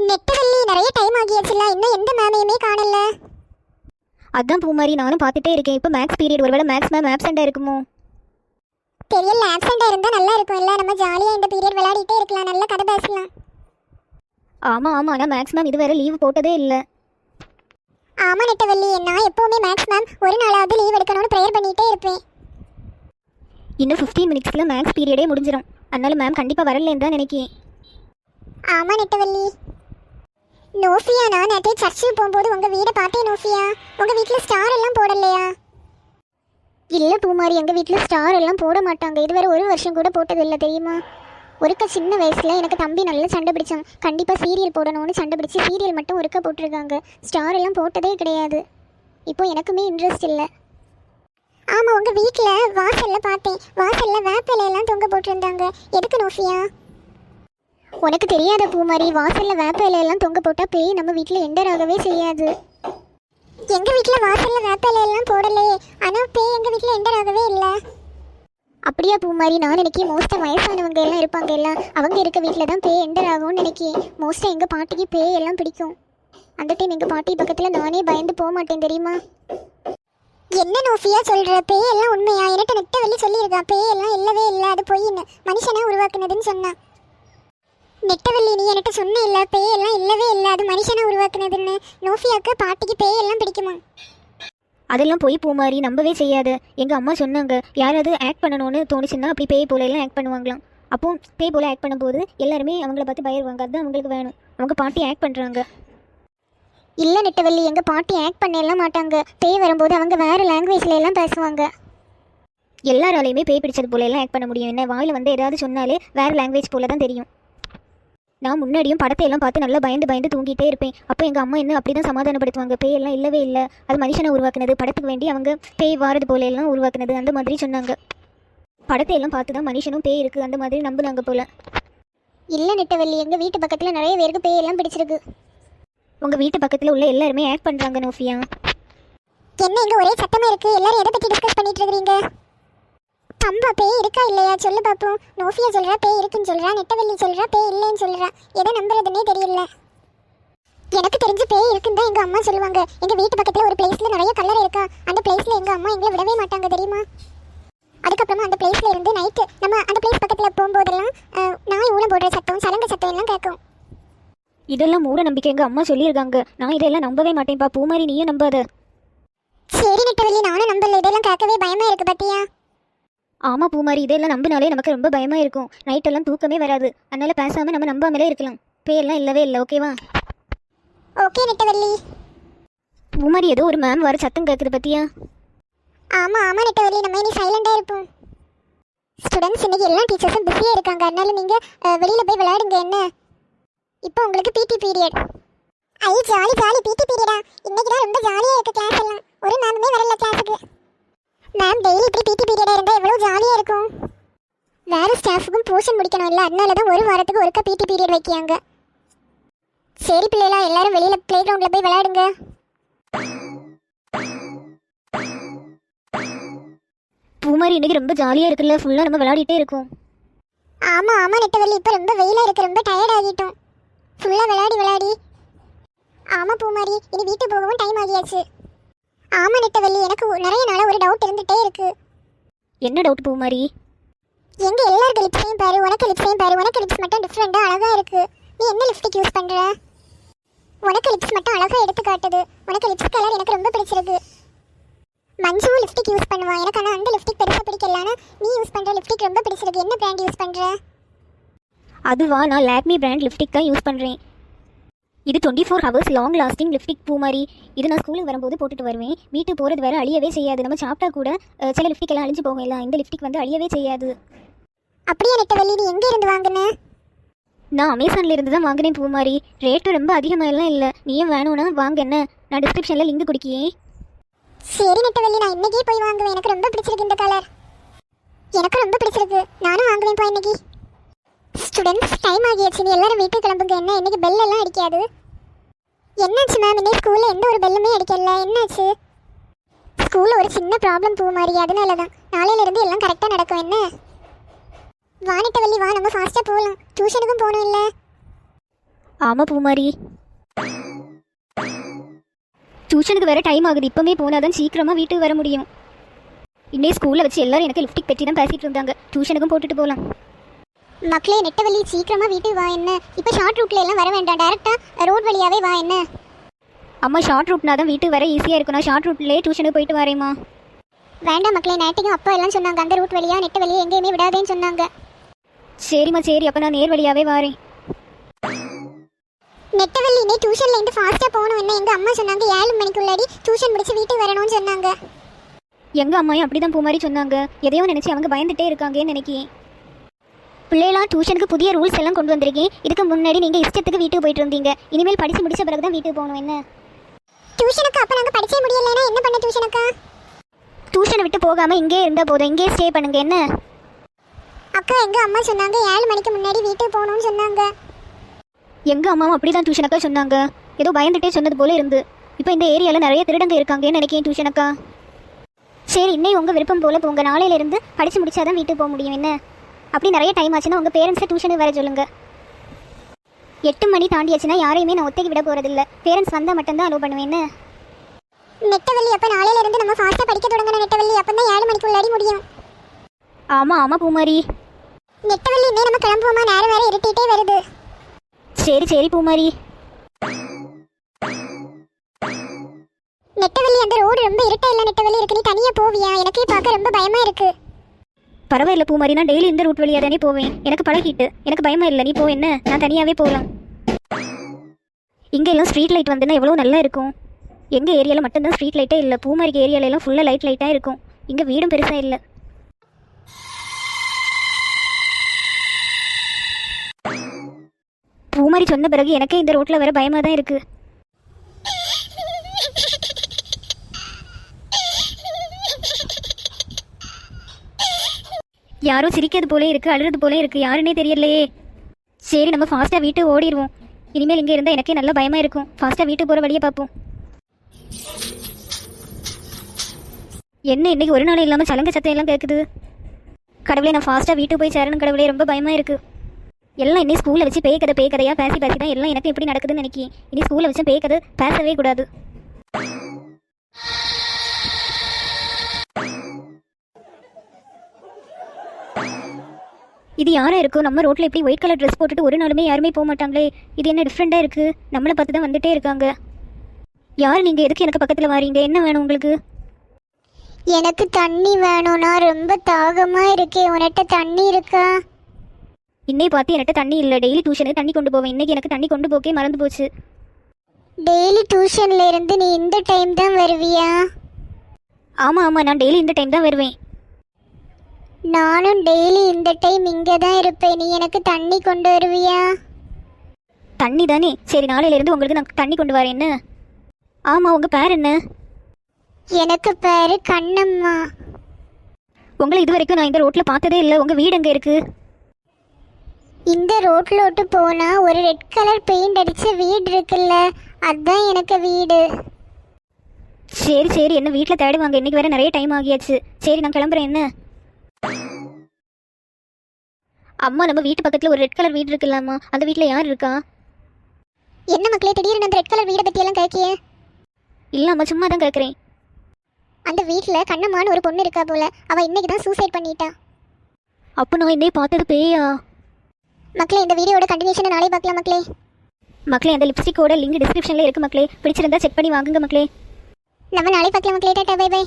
நெட்டவள்ளி நிறைய டைம் ஆகியாச்சுல, இன்னும் எந்த மேமையுமே காணல. அதான் பூமாரி நானும் பார்த்துட்டே இருக்கேன். இப்போ மேக்ஸ் பீரியட், ஒருவேளை மேக்ஸ் மேம் ஆப்செண்டாக இருக்குமோ? தெரியல, ஆப்செண்டா இருந்தா நல்லா இருக்கும் இல்ல, நம்ம ஜாலியா இந்த பீரியட் விளையாடிட்டே இருக்கலாம், நல்ல கதை பேசலாம். ஆமாம் ஆமாம், ஆனால் மேக்ஸ் மேம் இதுவரை லீவு போட்டதே இல்லை. ஆமா நெட்டவள்ளி, நான் எப்பவுமே மேக்ஸ் மேம் ஒரு நாளாவது லீவ் எடுக்கணும்னு ப்ரேயர் பண்ணிட்டே இருப்பேன். இன்னும் 15 மினிட்ஸில் மேக்ஸ் பீரியடே முடிஞ்சிடும். அதனால மேம் கண்டிப்பாக வரலேன்னு தான் நினைக்கிறேன். ஆமா நெட்டவள்ளி. நோஃபியா, நான் நேற்று சர்ச்சுக்கு போகும்போது உங்க வீடை பார்த்தேன் நோஃபியா. உங்க வீட்டில் ஸ்டார் எல்லாம் போடலையா? இல்லை பூமாரி, எங்கள் வீட்டில் ஸ்டார் எல்லாம் போட மாட்டாங்க. இதுவரை ஒரு வருஷம் கூட போட்டதில்லை தெரியுமா? ஒருக்க சின்ன வயசில் எனக்கு தம்பி நல்லா சண்டை பிடிச்சான். கண்டிப்பாக சீரியல் போடணும்னு சண்டை பிடிச்சி சீரியல் மட்டும் ஒருக்க போட்டிருக்காங்க. ஸ்டார் எல்லாம் போட்டதே கிடையாது. இப்போ எனக்குமே இன்ட்ரெஸ்ட் இல்லை. ஆமா, உங்க வீட்டில் வாசல்ல பார்த்தேன், வாசல்ல வேப்பிலை எல்லாம் தொங்க போட்டிருந்தாங்க. எதுக்கு நோஃபியா? உனக்கு தெரியாத பூமாரி, வாசலில் வேப்ப இலையெல்லாம் தொங்க போட்டால் பேய் நம்ம வீட்டில் என்டர் ஆகவே செய்யாது. எங்க வீட்டில் வாசல்ல வேப்பிலை எல்லாம் போடலையே, ஆனா பேய் எங்க வீட்டில் என்டர் ஆகவே இல்லை. அப்படியா பூமாரி? நான் நினைக்கிறேன் மோஸ்ட்டாக வயசானவங்க எல்லாம் இருப்பாங்க எல்லாம், அவங்க இருக்க வீட்டில் தான் பேய் என்டர் ஆகும்னு நினைக்கிறேன். மோஸ்ட்டாக எங்கள் பாட்டிக்கு பேய் எல்லாம் பிடிக்கும். அந்த டைம் எங்கள் பாட்டி பக்கத்தில் நானே பயந்து போக மாட்டேன் தெரியுமா? என்ன நோஃபியா சொல்ற? பேய் எல்லாம் உண்மையா? என்கிட்ட நெட்டவள்ளி சொல்லியிருக்கா, பேய் எல்லாம் இல்லவே இல்லை, அது பொய்ன்னு, மனுஷனை உருவாக்குனதுன்னு சொன்னா. நெட்டவள்ளி, நீ என்கிட்ட சொன்ன இல்லை, பேய் எல்லாம் இல்லவே இல்லை, அது மனுஷனை உருவாக்குனதுன்னு. நோஃபியாவுக்கு பாட்டிக்கு பேய் எல்லாம் பிடிக்குமா? அதெல்லாம் போய் பூமாரி, நம்பவே செய்யாத. எங்கள் அம்மா சொன்னாங்க, யாராவது ஆக்ட் பண்ணணும்னு தோணுச்சுன்னா அப்படி பேய் போல எல்லாம் ஆக்ட் பண்ணுவாங்களாம். அப்போ பேய் போல ஆக்ட் பண்ணும்போது எல்லாருமே அவங்கள பார்த்து பயிடுவாங்க. அதுதான் அவங்களுக்கு வேணும். அவங்க பாட்டி ஆக்ட் பண்ணுறாங்க. இல்லை நெட்டவள்ளி, எங்கள் பாட்டி ஆக்ட் பண்ணலாம் மாட்டாங்க. பேய் வரும்போது அவங்க வேறு லாங்குவேஜில் எல்லாம் பேசுவாங்க. எல்லாராலையுமே பேய் பிடிச்சது போல எல்லாம் ஆக்ட் பண்ண முடியும். என்ன வாயில் வந்து ஏதாவது சொன்னாலே வேறு லாங்குவேஜ் போல தான் தெரியும். நான் முன்னாடியும் படத்தை எல்லாம் பார்த்து நல்லா பயந்து பயந்து தூங்கிட்டே இருப்பேன். அப்போ எங்கள் அம்மா என்ன அப்படி தான் சமாதானப்படுத்துவாங்க, பேய் எல்லாம் இல்லவே இல்லை, அது மனுஷனை உருவாக்குனது, படத்துக்கு வேண்டி அவங்க பேய் வாரது போல எல்லாம் உருவாக்குனது, அந்த மாதிரி சொன்னாங்க. படத்தை எல்லாம் பார்த்து தான் மனுஷனும் பேய் இருக்குது அந்த மாதிரி நம்புனாங்க போல. இல்லை நெட்டவள்ளி, எங்கள் வீட்டு பக்கத்தில் நிறைய பேருக்கு பேய் எல்லாம் பிடிச்சிருக்கு. உங்கள் வீட்டு பக்கத்தில் உள்ள எல்லாருமே ஆக்ட் பண்ணுறாங்க நோஃபியா. என்ன இங்கே ஒரே சத்தமே இருக்குது, எல்லாரும் எதை பற்றி டிஸ்கஸ் பண்ணிட்டு இருக்கிறீங்க? அம்பா, பேய் இருக்கா இல்லையா சொல்லு பாப்போம். நோஃபியா சொல்கிறா பேய் இருக்குன்னு சொல்கிறா, நெட்டவள்ளி சொல்கிறா பேய் இல்லைன்னு சொல்கிறா. எதை நம்புறதுன்னே தெரியல. எனக்கு தெரிஞ்சு பேய் இருக்குன்னு தான் எங்கள் அம்மா சொல்லுவாங்க. எங்கள் வீட்டு பக்கத்தில் ஒரு பிளேஸில் நிறைய கல்லறை இருக்கா, அந்த பிளேஸில் எங்கள் அம்மா எங்களை விடவே மாட்டாங்க தெரியுமா? அதுக்கப்புறமா அந்த பிளேஸில் இருந்து நைட்டு நம்ம அந்த பிளேஸ் பக்கத்தில் போகும்போதெல்லாம் நாய் ஊனம் போடுற சத்தம், சலங்க சத்தம் எல்லாம் கேட்கும். இதெல்லாம் மூட நம்பிக்கை எங்கள் அம்மா சொல்லியிருக்காங்க. நான் இதெல்லாம் நம்பவே மாட்டேன்ப்பா. பூமாரி, நீயும் நம்பாத. சரி நெட்டவள்ளி, நானும் நம்பல. இதெல்லாம் கேட்கவே பயமா இருக்கு பத்தியா? ஆமாம் பூமாரி, இதெல்லாம் நம்பினாலே நமக்கு ரொம்ப பயமாக இருக்கும். நைட்டெல்லாம் தூக்கமே வராது. அதனால் பேசாமல் நம்ம நம்பாமலே இருக்கலாம். பேயெல்லாம் இல்லவே இல்லை, ஓகேவா? ஓகே நெட்டவள்ளி. பூமாரி, ஏதோ ஒரு மேம் வர சத்தம் கேட்குது பத்தியா? ஆமாம் ஆமாம் நெட்டவள்ளி, நம்ம இனி சைலண்டாக இருப்போம். ஸ்டூடெண்ட்ஸ், இன்னைக்கு எல்லா டீச்சர்ஸும் பிஸியாக இருக்காங்க, அதனால நீங்கள் வெளியில் போய் விளையாடுங்க. என்ன இப்போ உங்களுக்கு பிடி பீரியட். ஐ ஜாலி ஜாலி, பிடி பீரியடா? இன்னைக்கு தான் ரொம்ப ஜாலியாக இருக்குது கிளாஸ் எல்லாம். ஒரு மேமுமே வரல கிளாஸுக்கு. மேம், டெய்லி இப்படி பிடி பீரியடாக இருந்தால் எவ்வளோ ஜாலியாக இருக்கும். வேறு ஸ்டாஃபுக்கும் போர்ஷன் முடிக்கணும் இல்லை, அதனால தான் ஒரு வாரத்துக்கு ஒருக்கா பிடி பீரியட் வைக்காங்க. சரி பிள்ளைகளா, எல்லாரும் வெளியில் ப்ளே கிரவுண்டில் போய் விளையாடுங்க. பூமாரி, இன்னைக்கு ரொம்ப ஜாலியாக இருக்குல்ல, ஃபுல்லாக நம்ம விளையாடிட்டே இருக்கோம். ஆமாம் ஆமாம் நெட்டவள்ளி, இப்போ ரொம்ப வெயிலாக இருக்குது, ரொம்ப டயர்ட் ஆகிட்டோம் ஃபுல்லாக விளையாடி விளையாடி. ஆமாம் பூமாரி, இனி வீட்டுக்கு போகவும் டைம் ஆகியாச்சு. ஆமாம் நெட்டவள்ளி, எனக்கு நிறைய நாளாக ஒரு டவுட் இருந்துகிட்டே இருக்கு. என்ன டவுட் பூமாரி? எங்கள் எல்லாருக்கு லிப்ஸையும் பாரு, உனக்கு லிப்ஸையும் பாரு, உனக்கு லிப்ஸ் மட்டும் டிஃப்ரெண்ட்டாக அழகாக இருக்குது. நீ என்ன லிப்ஸ்டிக் யூஸ் பண்ணுற? உனக்கு லிப்ஸ் மட்டும் அழகாக எடுத்து காட்டுது. உனக்கு லிப்ஸ் கலர் எனக்கு ரொம்ப பிடிச்சிருக்கு. மஞ்சுவும் லிப்ஸ்டிக் யூஸ் பண்ணுவான், எனக்கு ஆனால் அந்த லிப்ஸ்டிக் பெருசாக பிடிக்கலான்னு நீ யூஸ் பண்ணுற லிப்ஸ்டிக் ரொம்ப பிடிச்சிருக்கு. என்ன பிராண்ட் யூஸ் பண்ணுற? அதுவா, நான் லாக்மி பிராண்ட் லிப்ஸ்டிக் தான் யூஸ் பண்ணுறேன். இது 24 ஹவர்ஸ் லாங் லாஸ்டிங் லிப்ஸ்டிக் பூமாரி. இது நான் ஸ்கூலுக்கு வரும்போது போட்டுட்டு வருவேன். வீட்டுக்கு போகிறது வேறு அழியவே செய்யாது. நம்ம சாப்பிட்டா கூட சில லிப்ஸ்டிக் எல்லாம் அழிஞ்சு போகல, இந்த லிப்ஸ்டிக் வந்து அழியவே செய்யாது. அப்படியே நெட்டவள்ளி, நீ எங்கே இருந்து வாங்கின? நான் அமேசானில் இருந்து தான் வாங்கினேன் பூமாரி. ரேட்டு ரொம்ப அதிகமாகலாம் இல்லை. நீயும் வேணும்னா வாங்க, என்ன நான் டிஸ்கிரிப்ஷனில் லிங்க் கொடுக்கியே. சரி நெட்டவள்ளி, நான் இன்னைக்கே போய் வாங்குவேன். எனக்கு ரொம்ப பிடிச்சிருக்கு இந்த கலர், எனக்கு ரொம்ப பிடிச்சிருக்கு. நானும் வாங்குவேன் இப்போ இன்னைக்கு. ஸ்டூடெண்ட்ஸ், டைம் ஆகியாச்சு, நீ எல்லாரும் வீட்டுக்கு கிளம்புங்க. என்ன இன்னைக்கு பெல் எல்லாம் அடிக்காது? என்னாச்சு மேம், இன்னைக்கு ஸ்கூலில் எந்த ஒரு பெல்லுமே அடிக்கல, என்னாச்சு? ஸ்கூலில் ஒரு சின்ன ப்ராப்ளம் பூமாரி, அதனால தான். நாளையிலேருந்து எல்லாம் கரெக்டாக நடக்கும். என்ன வா நெட்டவள்ளி, வா நம்ம ஃபாஸ்ட்டாக போகலாம், டியூஷனுக்கும் போகணும் இல்லை? ஆமாம் பூமாரி. டியூஷனுக்கு வேற டைம் ஆகுது, இப்போவே போனால் சீக்கிரமாக வீட்டுக்கு வர முடியும். இன்னே ஸ்கூலில் வச்சு எல்லாரும் எனக்கு லிப்டிக் பற்றி தான் பேசிகிட்டு இருந்தாங்க. டியூஷனுக்கும் போட்டுட்டு போகலாம். மக்களே, நெட்டவள்ளி சீக்கிரமா வீட்டுக்கு வா என்ன. இப்போ ஷார்ட் ரூட்ல எல்லாம் வர வேண்டாம், டைரக்டா ரோட் வழியாவே வா என்ன. அம்மா ஷார்ட் ரூட்னா தான் வீட்டுக்கு வர ஈஸியாக இருக்கும். நான் ஷார்ட் ரூட்லேயே டியூஷனுக்கு போயிட்டு வரேம்மா. வேண்டாம் மக்களே, நேற்றுக்கும் அப்பா எல்லாம் சொன்னாங்க அந்த ரூட் வழியா நெட்டவள்ளியை எங்கேயுமே விடாதேன்னு சொன்னாங்க. சரிம்மா சரி, அப்போ நான் நேர் வழியாகவே வரேன். நெட்டவள்ளி நீ டியூஷன்ல இருந்து ஃபாஸ்டா போகணும் என்ன. எங்க அம்மா சொன்னாங்க 7 மணிக்குள்ளாடி டியூஷன் முடிச்சு வீட்டுக்கு வரணும்னு சொன்னாங்க. எங்கள் அம்மாயும் அப்படி தான் பூமாரி சொன்னாங்க. எதையோ நினச்சி அவங்க பயந்துட்டே இருக்காங்கன்னு நினைக்கிறேன். பிள்ளைலாம் டியூஷனுக்கு புதிய ரூல்ஸ் எல்லாம் கொண்டு வந்திருக்கேன். இதுக்கு முன்னாடி நீங்கள் இஷ்டத்துக்கு வீட்டுக்கு போயிட்டு இருந்தீங்க. இனிமேல் படித்து முடிச்ச பிறகு தான் வீட்டுக்கு போகணும் என்ன. டியூஷனுக்கு அப்போ நாங்கள் படிச்சே முடியலைன்னா என்ன பண்ண டியூஷனுக்கா. டியூஷனை விட்டு போகாமல் இங்கே இருந்தால் போதும், இங்கே ஸ்டே பண்ணுங்க என்ன. அக்கா எங்க அம்மா சொன்னாங்க 7 மணிக்கு முன்னாடி வீட்டுக்கு போகணும்னு சொன்னாங்க. எங்கள் அம்மாவும் அப்படி தான் டியூஷனக்கா சொன்னாங்க. ஏதோ பயந்துட்டே சொன்னது போல இருந்து. இப்போ இந்த ஏரியாவில் நிறைய திருடங்க இருக்காங்கன்னு நினைக்கிறேன் டியூஷனக்கா. சரி, இன்னும் உங்கள் விருப்பம் போல் போங்க. நாளையிலேருந்து படித்து முடிச்சாதான் வீட்டுக்கு போக முடியும் என்ன. அப்படி நிறைய டைம் ஆச்சுன்னா உங்கள் பேரண்ட்ஸை டியூஷனுக்கு வர சொல்லுங்கள். 8 மணி தாண்டியாச்சுன்னா யாரையுமே நான் ஒத்தைக்கு விட போகிறதில்ல. பேரண்ட்ஸ் வந்தால் மட்டும்தான் அலோவ் பண்ணுவேன் என்ன. நெட்டவள்ளி அப்போ நாளையிலேருந்து நம்ம ஃபாஸ்ட்டாக படிக்க தொடங்கணும் நெட்டவள்ளி. அப்போ தான் 7 மணிக்குள்ளாடி முடியும். ஆமாம் ஆமாம் பூமாரி. நெட்டவள்ளி இன்னே நம்ம கிளம்புவோமா, நேரம் வேற இருட்டிகிட்டே வருது. சரி சரி பூமாரி. நெட்டவள்ளி அந்த ரோடு ரொம்ப இருட்டா இல்லை நெட்டவள்ளி இருக்கு, நீ தனியாக போவியா? எனக்கே பார்க்க ரொம்ப பயமாக இருக்கு. பரவாயில்ல பூமாரி, நான் டெய்லி இந்த ரூட் வழியாக தானே போவேன். எனக்கு பழகிட்டு, எனக்கு பயமா இல்லை. நீ போ என்ன, நான் தனியாகவே போகலாம். இங்கே எல்லாம் ஸ்ட்ரீட் லைட் வந்துன்னா எவ்வளோ நல்லா இருக்கும். எங்கள் ஏரியாவில் மட்டும்தான் ஸ்ட்ரீட் லைட்டே இல்லை. பூமாரிக்கு ஏரியாலெல்லாம் ஃபுல்லாக லைட்டாக இருக்கும். இங்கே வீடும் பெருசாக இல்லை. பூமாரி சொன்ன பிறகு எனக்கே இந்த ரோட்டில் வர பயமாக தான் இருக்குது. யாரோ சிரிக்கிறது போலே இருக்குது, அழுறது போலே இருக்குது. யாருன்னே தெரியலையே. சரி, நம்ம ஃபாஸ்ட்டாக வீட்டுக்கு ஓடிடுவோம். இனிமேல் இங்கே இருந்தால் எனக்கே நல்லா பயமாக இருக்கும். ஃபாஸ்ட்டாக வீட்டுக்கு போகிற வழியை பார்ப்போம். என்ன இன்னைக்கு ஒரு நாள் இல்லாமல் சலங்க சத்தம் எல்லாம் கேட்குது. கடவுளே, நான் ஃபாஸ்ட்டாக வீட்டுக்கு போய் சேரணும் கடவுளே. ரொம்ப பயமாக இருக்குது. எல்லாம் இன்னும் ஸ்கூலில் வச்சு பேய் கதையாக பேசி தான் எல்லாம் எனக்கு எப்படி நடக்குதுன்னு நினைக்கிறேன். இனி ஸ்கூலில் வச்சு பேய் கதை பேசவே கூடாது. இது யாரா இருக்கும்? நம்ம ரோட்டில் இப்படி ஒயிட் கலர் ட்ரெஸ் போட்டுட்டு ஒரு நாளுமே யாருமே போக மாட்டாங்களே. இது என்ன டிஃப்ரெண்ட்டாக இருக்குது. நம்மளை பார்த்து தான் வந்துட்டே இருக்காங்க. யார் நீங்கள்? எதுக்கு எனக்கு பக்கத்தில் வாரீங்க? என்ன வேணும் உங்களுக்கு? எனக்கு தண்ணி வேணும்னா, ரொம்ப தாகமாக இருக்கே. உன்கிட்ட தண்ணி இருக்கா? இன்னே பார்த்து என்கிட்ட தண்ணி இல்லை. டெய்லி டியூஷனுக்கு தண்ணி கொண்டு போவேன். இன்றைக்கி எனக்கு தண்ணி கொண்டு போக்கே மறந்து போச்சு. டெய்லி டியூஷன்ல இருந்து நீ இந்த டைம் தான் வருவியா? ஆமாம் ஆமாம், நான் டெய்லி இந்த டைம் தான் வருவேன். நானும் டெய்லி இந்த டைம் இங்கே தான் இருப்பேன். நீ எனக்கு தண்ணி கொண்டு வருவியா? தண்ணி தானே, சரி நாளையிலேருந்து உங்களுக்கு நான் தண்ணி கொண்டு வரேன் என்ன. ஆமாம், உங்கள் பேர் என்ன? எனக்கு பேர் கண்ணம்மா. உங்களை இது வரைக்கும் நான் இந்த ரோட்டில் பார்த்ததே இல்லை. உங்கள் வீடு எங்கே இருக்குது? இந்த ரோட்டில் விட்டு போனால் ஒரு ரெட் கலர் பெயிண்ட் அடித்த வீடு இருக்குல்ல, அதுதான் எனக்கு வீடு. சரி சரி, என்ன வீட்டில் தேடுவாங்க. இன்றைக்கி வேறு நிறைய டைம் ஆகியாச்சு. சரி, நான் கிளம்புறேன் என்ன. அம்மா, நம்ம வீட்டு பக்கத்தில் ஒரு ரெட் கலர் வீடு இருக்குல்லம்மா, அந்த வீட்டில் யார் இருக்கா? என்ன மக்களே, திடீர்னு அந்த ரெட் கலர் வீடை பற்றியெல்லாம் கேட்கியே? இல்லை அம்மா, சும்மா தான் கேட்குறேன். அந்த வீட்டில் கண்ணம்மான்னு ஒரு பொண்ணு இருக்கா போல. அவள் இன்னைக்கு தான் சூசைட் பண்ணிட்டா. அப்போ நான் இன்னே பார்த்தது பேயா? மக்களே, இந்த வீடியோட கண்டினியூஷனை நாளை பார்க்கலாம் மக்களே. மக்களே, அந்த லிப்ஸ்டிக்கோட லிங்க் டிஸ்கிரிப்ஷனில் இருக்குது மக்களே. பிடிச்சிருந்தா செக் பண்ணி வாங்குங்க மக்களே. நம்ம நாளை பார்க்கலாம் மக்களே. Tata, bye by.